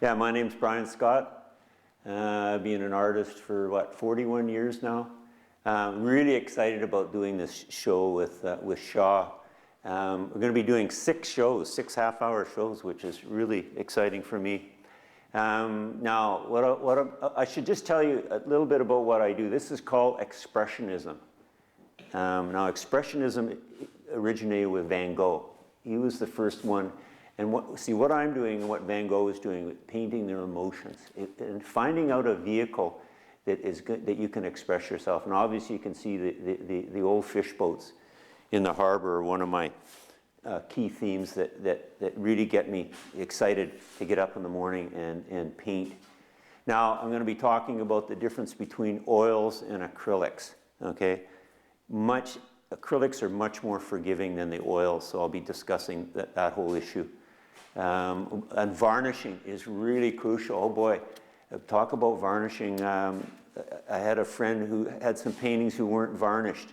Yeah, my name's Brian Scott. I've been an artist for, 41 years now. Really excited about doing this show with Shaw. We're going to be doing 6 shows, 6 half-hour shows, which is really exciting for me. Now, I should just tell you a little bit about what I do. This is called expressionism. Now, expressionism originated with Van Gogh. He was the first one. And what I'm doing and what Van Gogh is doing with painting their emotions and finding out a vehicle that is good, that you can express yourself. And obviously, you can see the old fish boats in the harbor are one of my key themes that really get me excited to get up in the morning and paint. Now, I'm going to be talking about the difference between oils and acrylics. Okay, acrylics are much more forgiving than the oils, so I'll be discussing that whole issue. And varnishing is really crucial. Oh boy, talk about varnishing. I had a friend who had some paintings who weren't varnished,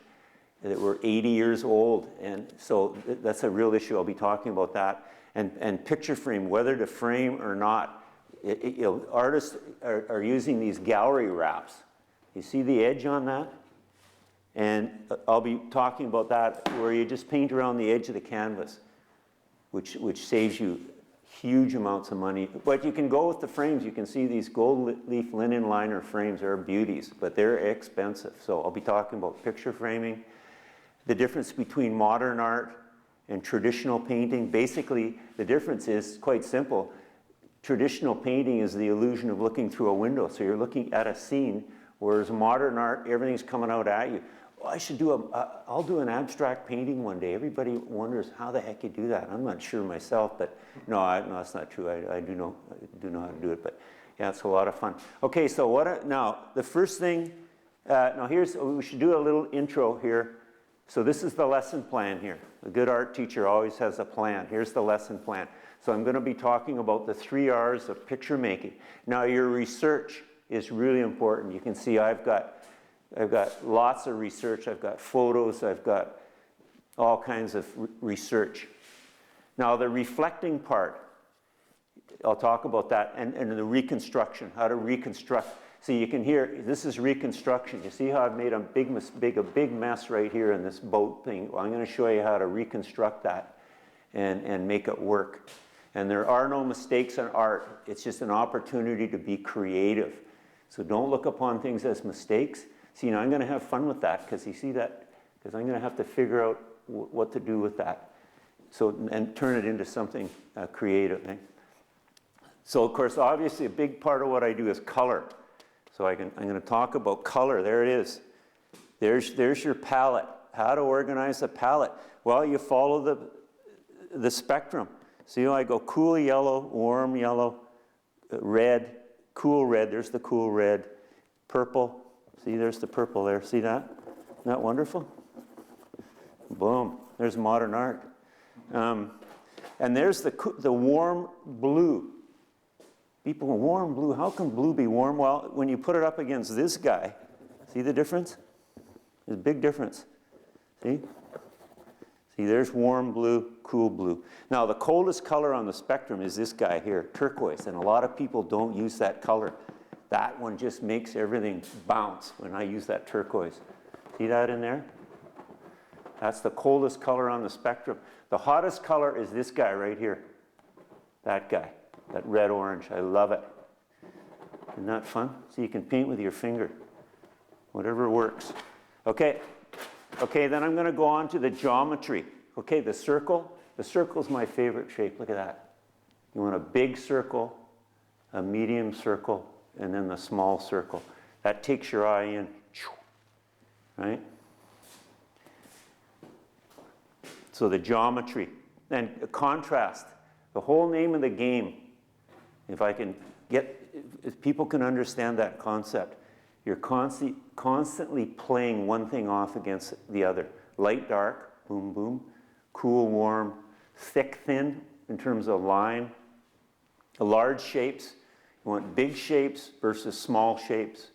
that were 80 years old, and so that's a real issue. I'll be talking about that. And picture frame, whether to frame or not, artists are using these gallery wraps. You see the edge on that? And I'll be talking about that, where you just paint around the edge of the canvas, which saves you huge amounts of money. But you can go with the frames. You can see these gold leaf linen liner frames are beauties, but they're expensive. So I'll be talking about picture framing, the difference between modern art and traditional painting. Basically, the difference is quite simple. Traditional painting is the illusion of looking through a window. So you're looking at a scene, whereas modern art, everything's coming out at you. Well, I'll do an abstract painting one day. Everybody wonders how the heck you do that. I'm not sure myself, but no, that's not true. I do know how to do it, but yeah, it's a lot of fun. Okay, so now the first thing, we should do a little intro here. So this is the lesson plan here. A good art teacher always has a plan. Here's the lesson plan. So I'm going to be talking about the 3 R's of picture making. Now, your research is really important. You can see I've got lots of research. I've got photos. I've got all kinds of research. Now, the reflecting part, I'll talk about that, and the reconstruction, how to reconstruct. So you can hear, this is reconstruction. You see how I've made a big mess right here in this boat thing? Well, I'm going to show you how to reconstruct that and make it work. And there are no mistakes in art. It's just an opportunity to be creative. So don't look upon things as mistakes. See, now I'm going to have fun with that, because you see that, because I'm going to have to figure out what to do with that. So, and turn it into something creative. Eh? So, of course, obviously a big part of what I do is color. So I'm going to talk about color. There it is. There's your palette. How to organize a palette. Well, you follow the spectrum. So, I go cool yellow, warm yellow, red, cool red. There's the cool red. Purple. See, there's the purple there. See that? Isn't that wonderful? Boom. There's modern art. And there's the warm blue. People, warm blue. How can blue be warm? Well, when you put it up against this guy, see the difference? There's a big difference. See? See, there's warm blue, cool blue. Now, the coldest color on the spectrum is this guy here, turquoise. And a lot of people don't use that color. That one just makes everything bounce when I use that turquoise. See that in there? That's the coldest color on the spectrum. The hottest color is this guy right here. That guy, that red-orange. I love it. Isn't that fun? So you can paint with your finger. Whatever works. Okay, then I'm going to go on to the geometry. Okay, the circle. The circle's my favorite shape. Look at that. You want a big circle, a medium circle, and then the small circle. That takes your eye in, right? So the geometry. And contrast. The whole name of the game, if people can understand that concept, you're constantly playing one thing off against the other. Light, dark, boom, boom. Cool, warm. Thick, thin, in terms of line. Large shapes. You want big shapes versus small shapes.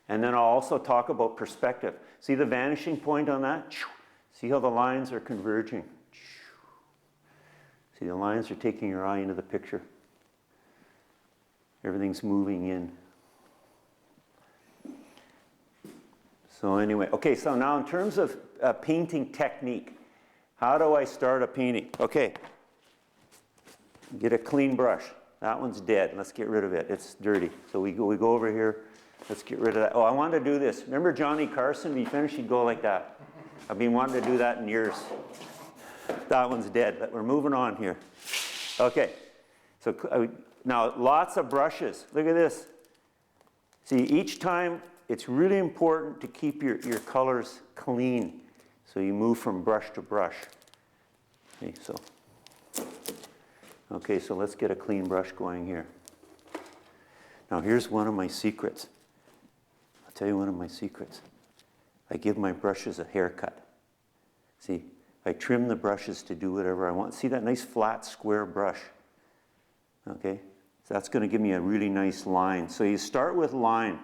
And then I'll also talk about perspective. See the vanishing point on that? See how the lines are converging? See, the lines are taking your eye into the picture. Everything's moving in. So anyway, okay, so now in terms of painting technique, how do I start a painting? Okay, get a clean brush. That one's dead. Let's get rid of it. It's dirty. So we go over here. Let's get rid of that. Oh, I wanted to do this. Remember Johnny Carson? When he finished, he'd go like that. I've been wanting to do that in years. That one's dead, but we're moving on here. Okay, so now lots of brushes. Look at this. See, each time it's really important to keep your colors clean. So you move from brush to brush. Okay, so let's get a clean brush going here. Now here's one of my secrets. I'll tell you one of my secrets. I give my brushes a haircut. See, I trim the brushes to do whatever I want. See that nice flat square brush? Okay, so that's going to give me a really nice line. So you start with line.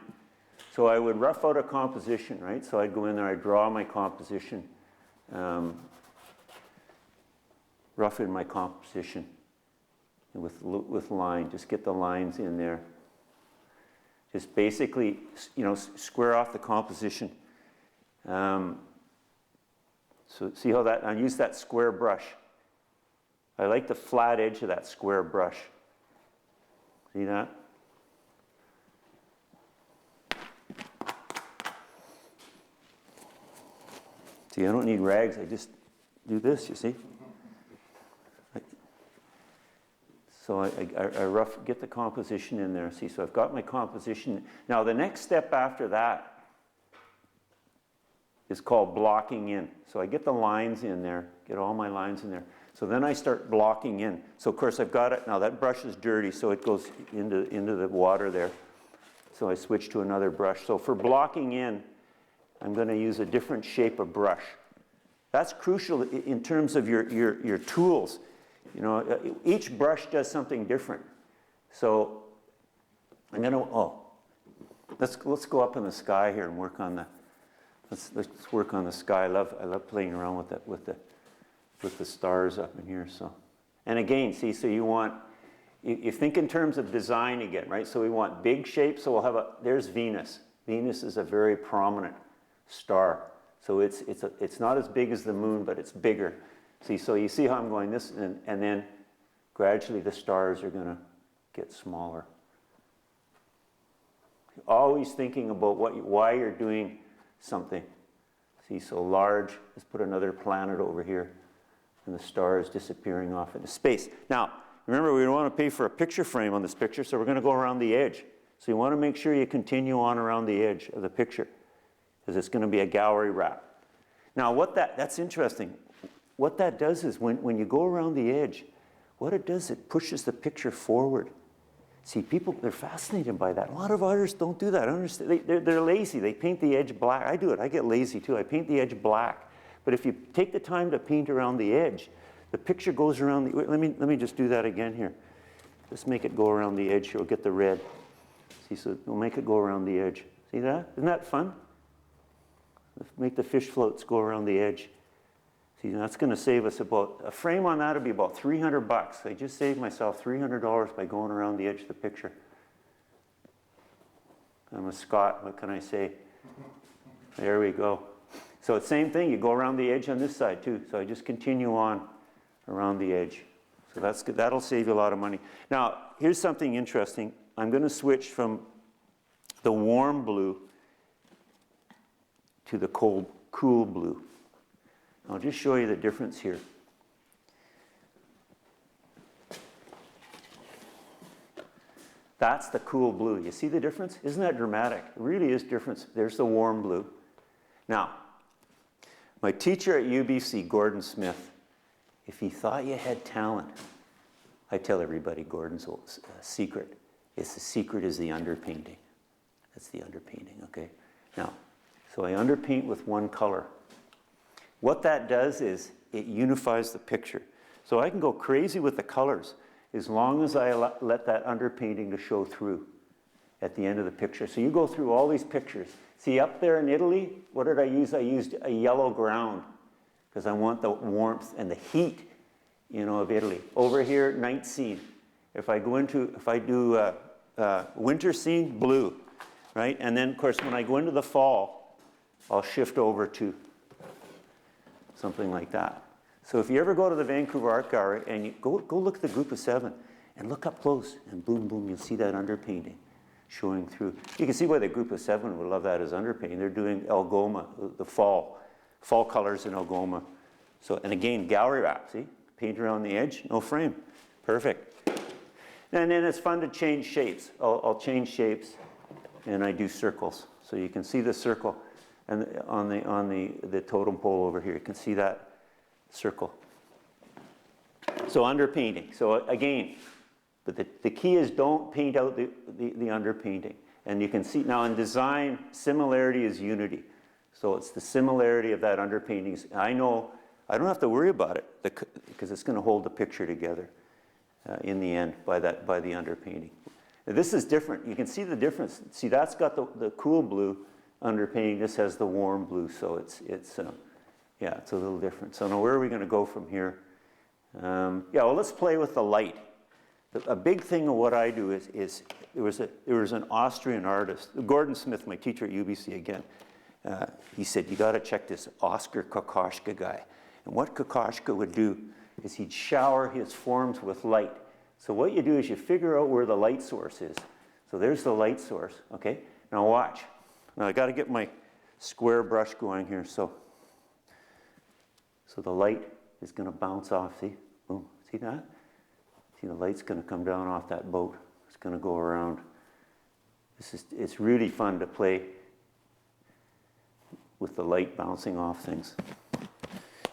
So I would rough out a composition, right? So I'd go in there, I'd draw my composition, rough in my composition with line. Just get the lines in there. Just basically, square off the composition. So see how that, I use that square brush. I like the flat edge of that square brush. See that? See, I don't need rags, I just do this, you see? So I get the composition in there. See, so I've got my composition. Now the next step after that is called blocking in. So I get the lines in there, get all my lines in there. So then I start blocking in. So of course I've got it, now that brush is dirty, so it goes into the water there. So I switch to another brush. So for blocking in, I'm going to use a different shape of brush. That's crucial in terms of your tools. Each brush does something different. So I'm going to, let's go up in the sky here and work on the, let's work on the sky. I love playing around with the stars up in here. So, and again, see, so you think in terms of design again, right? So we want big shapes. So we'll have there's Venus. Venus is a very prominent star. So it's not as big as the moon, but it's bigger. See, so you see how I'm going this, and then gradually the stars are going to get smaller. Always thinking about why you're doing something. See, so large, let's put another planet over here, and the stars disappearing off into space. Now, remember, we don't want to pay for a picture frame on this picture, so we're going to go around the edge. So you want to make sure you continue on around the edge of the picture, because it's going to be a gallery wrap. Now, that's interesting. What that does is when you go around the edge, what it does, it pushes the picture forward. See, people, they're fascinated by that. A lot of artists don't do that. I don't understand. They're lazy. They paint the edge black. I do it. I get lazy too. I paint the edge black. But if you take the time to paint around the edge, the picture goes around the, let me just do that again here. Just make it go around the edge. You'll get the red. See, so we'll make it go around the edge. See that? Isn't that fun? Make the fish floats go around the edge. See, that's going to save us about, a frame on that would be about $300. I just saved myself $300 by going around the edge of the picture. I'm a Scot, what can I say? There we go. So it's the same thing, you go around the edge on this side too. So I just continue on around the edge. So that's good. That'll save you a lot of money. Now, here's something interesting. I'm going to switch from the warm blue to the cool blue. I'll just show you the difference here. That's the cool blue. You see the difference? Isn't that dramatic? It really is different. There's the warm blue. Now, my teacher at UBC, Gordon Smith, if he thought you had talent, I tell everybody Gordon's secret. The secret is the underpainting. That's the underpainting, okay? Now, so I underpaint with one color. What that does is it unifies the picture. So I can go crazy with the colors as long as I let that underpainting to show through at the end of the picture. So you go through all these pictures. See, up there in Italy, what did I use? I used a yellow ground because I want the warmth and the heat, of Italy. Over here, night scene. If I do winter scene, blue, right? And then, of course, when I go into the fall, I'll shift over to something like that. So if you ever go to the Vancouver Art Gallery and you go look at the group of 7 and look up close and boom, boom, you'll see that underpainting showing through. You can see why the group of 7 would love that as underpainting. They're doing Algoma, the fall colors in Algoma. So, and again, gallery wrap, see? Paint around the edge, no frame. Perfect. And then it's fun to change shapes. I'll change shapes and I do circles. So you can see the circle and on the totem pole over here. You can see that circle. So underpainting. So again, but the key is don't paint out the underpainting. And you can see now in design, similarity is unity. So it's the similarity of that underpainting. I know I don't have to worry about it because it's going to hold the picture together in the end by the underpainting. Now, this is different. You can see the difference. See, that's got the cool blue underpainting. This has the warm blue. So it's a little different. So now where are we going to go from here? Well, let's play with the light. A big thing of what I do is there was an Austrian artist, Gordon Smith, my teacher at UBC again. He said, you got to check this Oskar Kokoschka guy. And what Kokoschka would do is he'd shower his forms with light. So what you do is you figure out where the light source is. So there's the light source, okay? Now watch. Now I got to get my square brush going here. So the light is going to bounce off, see? Boom, see that? See, the light's going to come down off that boat. It's going to go around. It's really fun to play with the light bouncing off things.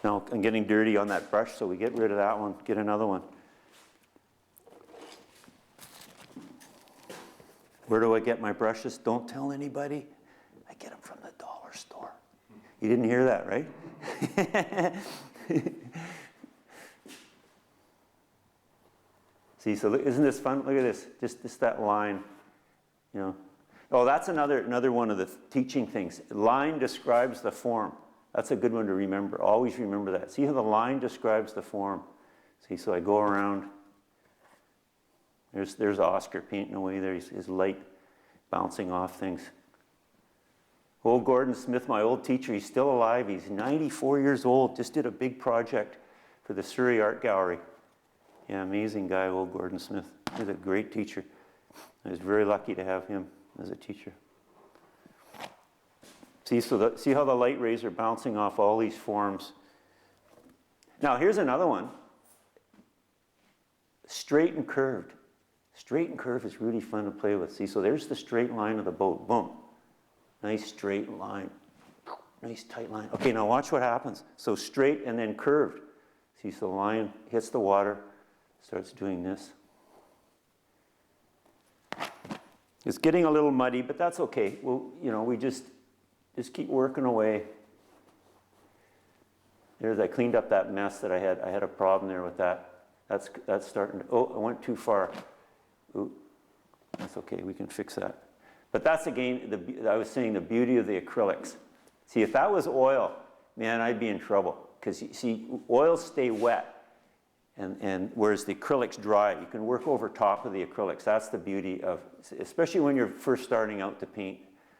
Now, I'm getting dirty on that brush, so we get rid of that one, get another one. Where do I get my brushes? Don't tell anybody. I get them from the dollar store. You didn't hear that, right? See, so isn't this fun? Look at this, just that line, you know. Oh, that's another one of the teaching things. Line describes the form. That's a good one to remember. Always remember that. See how the line describes the form. See, so I go around. There's Oscar painting away there. His light bouncing off things. Old Gordon Smith, my old teacher, he's still alive. He's 94 years old. Just did a big project for the Surrey Art Gallery. Yeah, amazing guy, old Gordon Smith. He's a great teacher. I was very lucky to have him as a teacher. See, see how the light rays are bouncing off all these forms. Now, here's another one. Straight and curved. Straight and curved is really fun to play with. See, so there's the straight line of the boat. Boom. Nice straight line. Nice tight line. Okay, now watch what happens. So straight and then curved. See, so the line hits the water, starts doing this. It's getting a little muddy, but that's okay. Well, we just keep working away. I cleaned up that mess that I had. I had a problem there with that. That's starting to, I went too far. Ooh, that's okay, we can fix that. But that's again, I was saying the beauty of the acrylics. See, if that was oil, man, I'd be in trouble. Because see, oils stay wet, and whereas the acrylics dry, you can work over top of the acrylics. That's the beauty of, especially when you're first starting out to paint.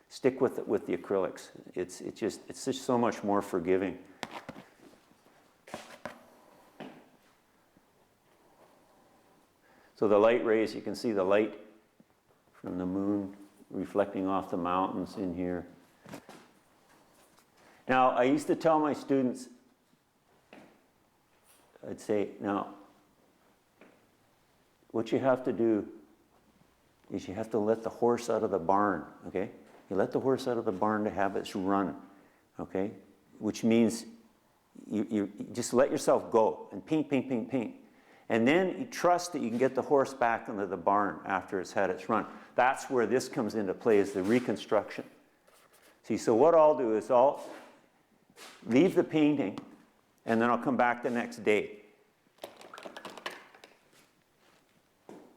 Stick with the acrylics. It's just so much more forgiving. So the light rays, you can see the light from the moon reflecting off the mountains in here. Now, I used to tell my students, I'd say, now, what you have to do is you have to let the horse out of the barn, okay? You let the horse out of the barn to have its run, okay? Which means you just let yourself go and paint, paint, paint, paint. And then you trust that you can get the horse back into the barn after it's had its run. That's where this comes into play, is the reconstruction. See, so what I'll do is I'll leave the painting, and then I'll come back the next day.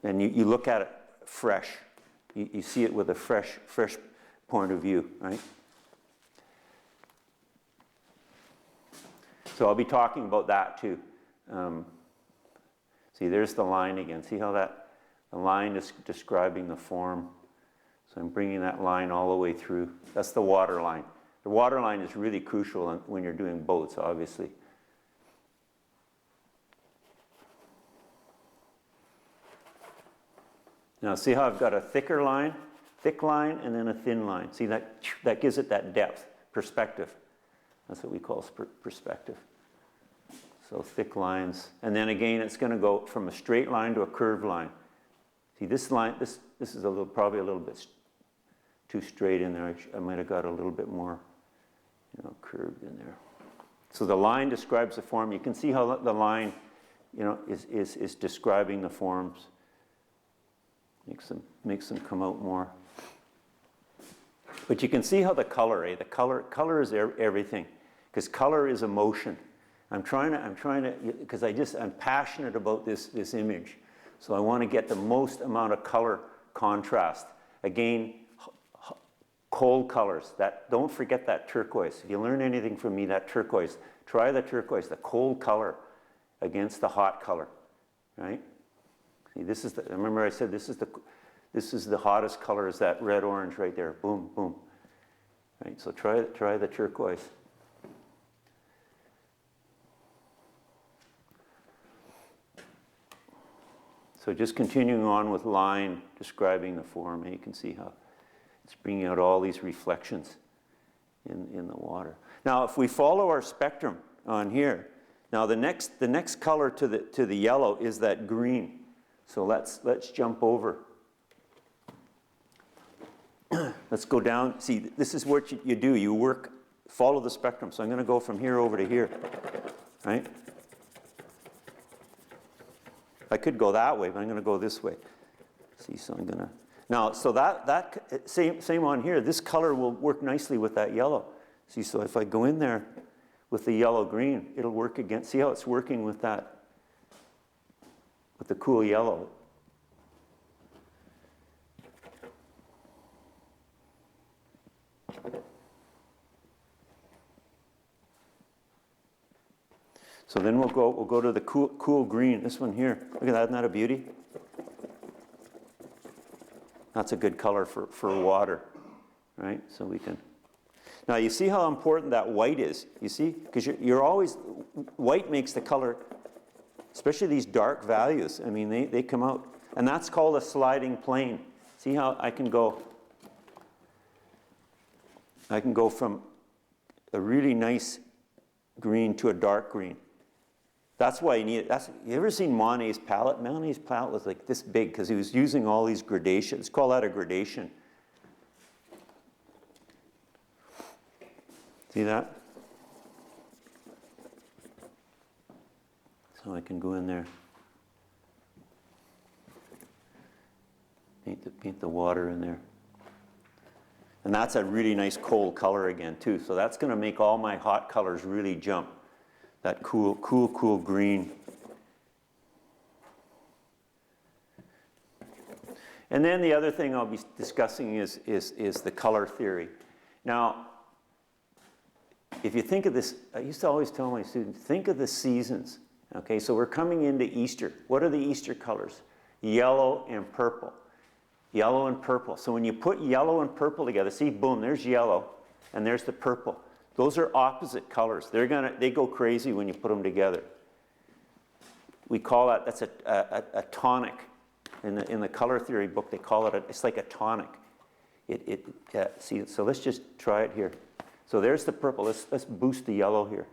And you look at it fresh. You see it with a fresh point of view, right? So I'll be talking about that too. See, there's the line again. See how that The line is describing the form. So I'm bringing that line all the way through. That's the water line. The water line is really crucial when you're doing boats, obviously. Now see how I've got a thick line, and then a thin line. See, that gives it that depth, perspective. That's what we call perspective. So thick lines. And then again, it's going to go from a straight line to a curved line. See, this line, this is probably a little bit too straight in there. I might have got a little bit more, curved in there. So the line describes the form. You can see how the line, is describing the forms. Makes them come out more. But you can see how the color, the color is everything, because color is emotion. I'm trying to, because I'm passionate about this image, so I want to get the most amount of color contrast. Again, cold colors. Don't forget that turquoise. If you learn anything from me, that turquoise. Try the turquoise, the cold color, against the hot color, right? See, remember I said this is the hottest color, is that red orange right there. Boom, boom. Right, so try the turquoise. So just continuing on with line describing the form, and you can see how it's bringing out all these reflections in the water. Now, if we follow our spectrum on here, now the next color to the yellow is that green. So let's jump over. Let's go down. See, this is what you do. You work, follow the spectrum. So I'm going to go from here over to here, right? I could go that way, but I'm going to go this way. See, so I'm going to... Now, so that same on here, this color will work nicely with that yellow. See, so if I go in there with the yellow-green, it'll work again. See how it's working with that, with the cool yellow. So then we'll go to the cool green, this one here. Look at that, isn't that a beauty? That's a good color for water, right? So we can... Now you see how important that white is, you see? Because you're always... White makes the color, especially these dark values. I mean, they come out. And that's called a sliding plane. See how I can go from a really nice green to a dark green. That's why you need it. You ever seen Monet's palette? Monet's palette was like this big because he was using all these gradations. Call that a gradation. See that? So I can go in there, paint the water in there. And that's a really nice cold color again too. So that's going to make all my hot colors really jump. That cool green. And then the other thing I'll be discussing is the color theory. Now, if you think of this, I used to always tell my students, think of the seasons. Okay, so we're coming into Easter. What are the Easter colors? Yellow and purple. Yellow and purple. So when you put yellow and purple together, see, boom, there's yellow, and there's the purple. Those are opposite colors. They go crazy when you put them together. We call that's a tonic. In the color theory book, they call it it's like a tonic. See, so let's just try it here. So there's the purple. Let's boost the yellow here.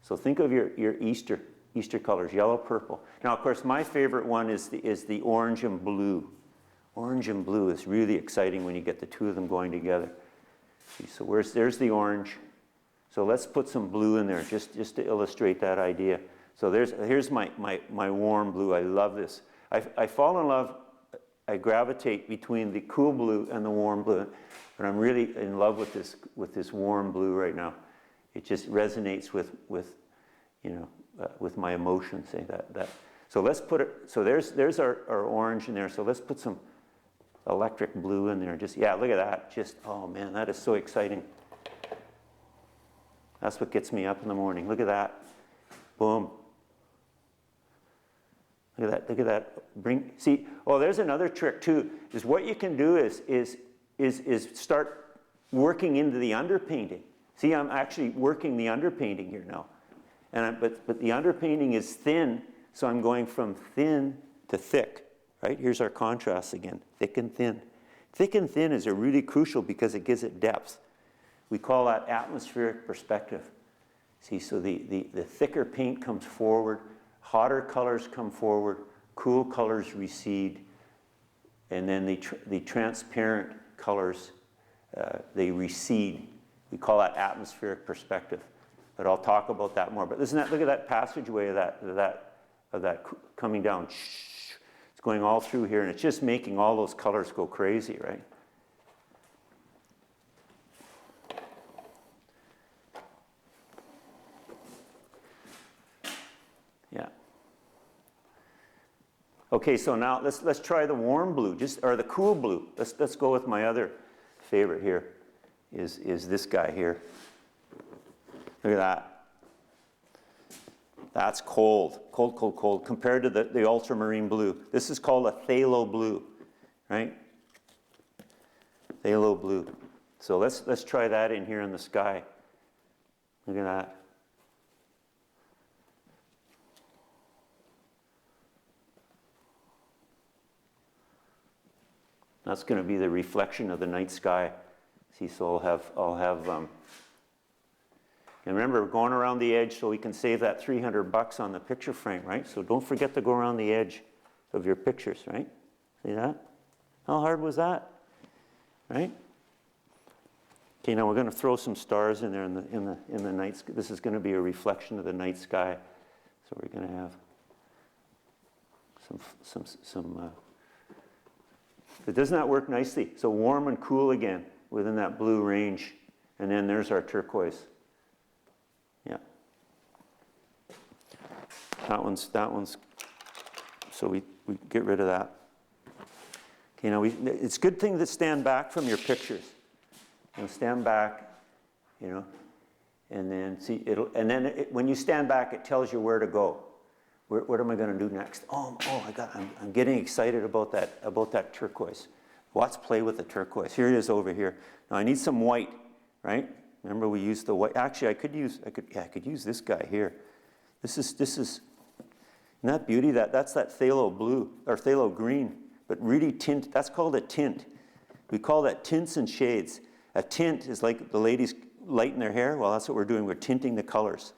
So think of your Easter colors, yellow, purple. Now, of course, my favorite one is the orange and blue. Orange and blue is really exciting when you get the two of them going together. See, so there's the orange. So let's put some blue in there just to illustrate that idea. So here's my warm blue. I love this. I fall in love, I gravitate between the cool blue and the warm blue, but I'm really in love with this warm blue right now. It just resonates with my emotions. Say that. So let's put it. So there's our orange in there. So let's put some electric blue in there. Yeah, look at that. Oh man, that is so exciting. That's what gets me up in the morning. Look at that. Boom. Look at that. See, oh, there's another trick too, is what you can do is start working into the underpainting. See, I'm actually working the underpainting here now. But the underpainting is thin, so I'm going from thin to thick, right? Here's our contrast again, thick and thin. Thick and thin is really crucial because it gives it depth. We call that atmospheric perspective. See, so the thicker paint comes forward, hotter colors come forward, cool colors recede, and then the transparent colors, they recede. We call that atmospheric perspective. But I'll talk about that more. But listen, look at that passageway of that coming down. It's going all through here, and it's just making all those colors go crazy, right? Yeah. Okay, so now let's try the warm blue, or the cool blue. Let's go with my other favorite here. Is this guy here. Look at that. That's cold, cold, cold, cold, compared to the ultramarine blue. This is called a phthalo blue, right? Phthalo blue. So let's try that in here in the sky. Look at that. That's going to be the reflection of the night sky. See, so I'll have and remember, we're going around the edge so we can save that $300 on the picture frame, right? So don't forget to go around the edge of your pictures, right? See that? How hard was that? Right? Okay, now we're going to throw some stars in there in the night sky. This is going to be a reflection of the night sky. So we're going to have some but doesn't that work nicely? So warm and cool again within that blue range. And then there's our turquoise. Yeah. That one's, so we get rid of that. Okay, now it's a good thing to stand back from your pictures. Stand back, and then see, when you stand back, it tells you where to go. What am I going to do next? I'm getting excited about that turquoise. Let's play with the turquoise. Here it is over here. Now I need some white, right? Remember we used the white. Actually, I could use this guy here. This is isn't that beauty? That's that phthalo blue or phthalo green, but really tint. That's called a tint. We call that tints and shades. A tint is like the ladies lighten their hair. Well, that's what we're doing. We're tinting the colors.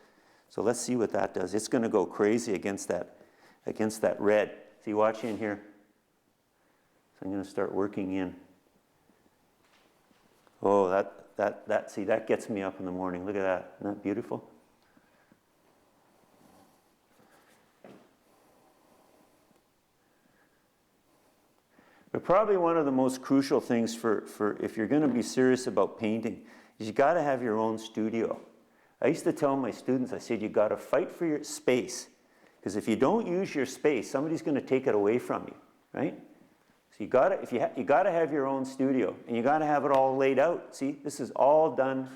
So let's see what that does. It's going to go crazy against that red. See, watch in here. So I'm going to start working in. Oh, see, that gets me up in the morning. Look at that. Isn't that beautiful? But probably one of the most crucial things for if you're going to be serious about painting is you got to have your own studio. I used to tell my students, I said, you got to fight for your space. Because if you don't use your space, somebody's going to take it away from you, right? So you got to have your own studio, and you got to have it all laid out. See, this is all done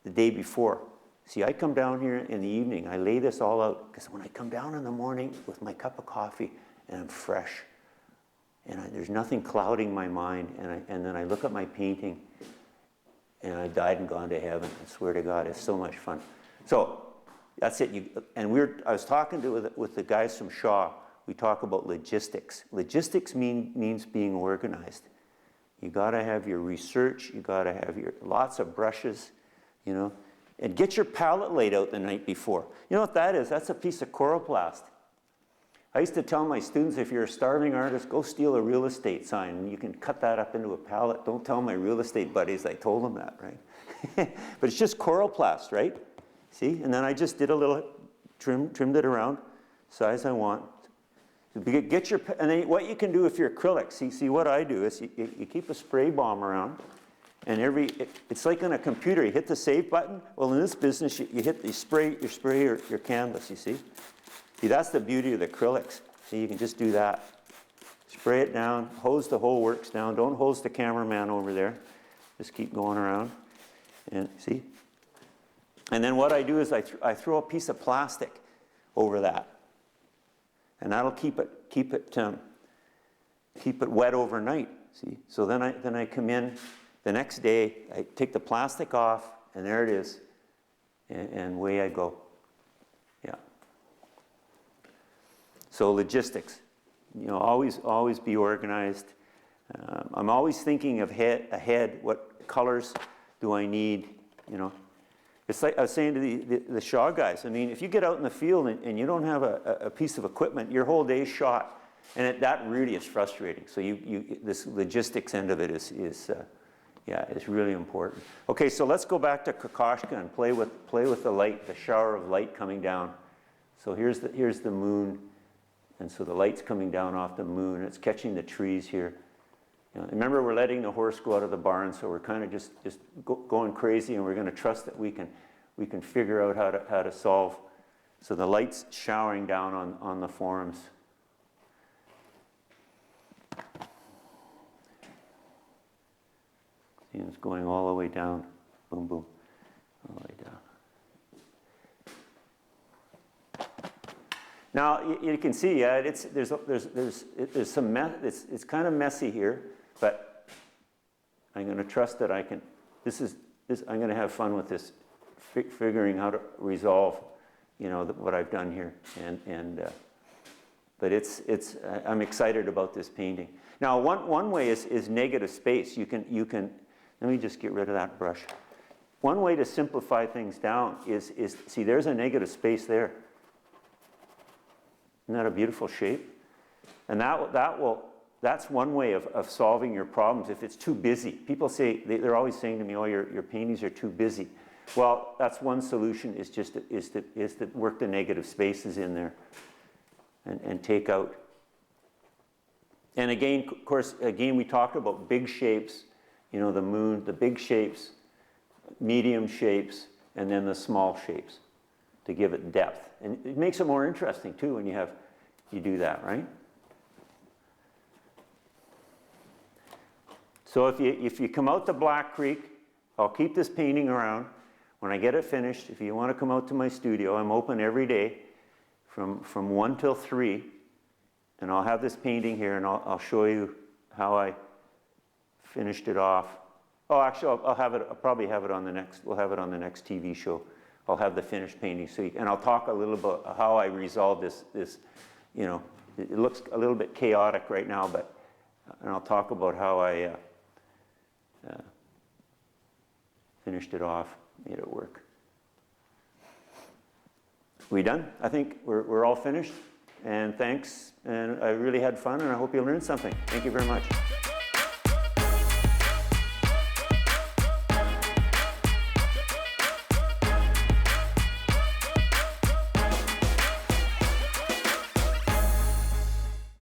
the day before. See, I come down here in the evening, I lay this all out, because when I come down in the morning with my cup of coffee, and I'm fresh, and there's nothing clouding my mind, and then I look at my painting, and I died and gone to heaven. I swear to God, it's so much fun. So that's it. I was talking with the guys from Shaw. We talk about logistics. Logistics means being organized. You got to have your research. You got to have lots of brushes, and get your palette laid out the night before. You know what that is? That's a piece of coroplast. I used to tell my students, if you're a starving artist, go steal a real estate sign, and you can cut that up into a palette. Don't tell my real estate buddies I told them that, right? But it's just coroplast, right? See? And then I just did a little, trimmed it around, size I want. And then what you can do if you're acrylic, see what I do is you keep a spray bomb around, and it's like on a computer, you hit the save button. Well, in this business, you spray your canvas, you see? See, that's the beauty of the acrylics. See, you can just do that. Spray it down, hose the whole works down. Don't hose the cameraman over there. Just keep going around. And see? And then what I do is I throw a piece of plastic over that. and that'll keep it wet overnight. See, so then I come in the next day, I take the plastic off, and there it is, and away I go. Yeah. So logistics, you know, always be organized. I'm always thinking ahead. What colors do I need? You know, it's like I was saying to the Shaw guys. I mean, if you get out in the field and you don't have a piece of equipment, your whole day's shot. And that really is frustrating. So this logistics end of it is really important. Okay, so let's go back to Kokoschka and play with the light, the shower of light coming down. So here's the moon, and so the light's coming down off the moon. It's catching the trees here. You know, remember, we're letting the horse go out of the barn, so we're kind of just going crazy, and we're going to trust that we can figure out how to solve. So the light's showering down on the forms. It's going all the way down, boom, boom, all the way down. Now you can see, there's some mess. It's kind of messy here, but I'm going to trust that I can. I'm going to have fun with this, figuring how to resolve, you know, what I've done here, but I'm excited about this painting. Now, one way is negative space. You can. Let me just get rid of that brush. One way to simplify things down is see, there's a negative space there. Isn't that a beautiful shape? And that's one way of solving your problems if it's too busy. People say, they're always saying to me, oh, your paintings are too busy. Well, that's one solution, is to work the negative spaces in there and take out. And again, of course, we talked about big shapes. You know, the moon, the big shapes, medium shapes, and then the small shapes to give it depth. And it makes it more interesting too when you do that, right? So if you come out to Black Creek, I'll keep this painting around. When I get it finished, if you want to come out to my studio, I'm open every day from 1 till 3, and I'll have this painting here, and I'll show you how I finished it off. Oh, actually, I'll probably have it on the next. We'll have it on the next TV show. I'll have the finished painting, and I'll talk a little about how I resolved this. You know, it looks a little bit chaotic right now, and I'll talk about how I finished it off, made it work. We done? I think we're all finished. And thanks. And I really had fun, and I hope you learned something. Thank you very much.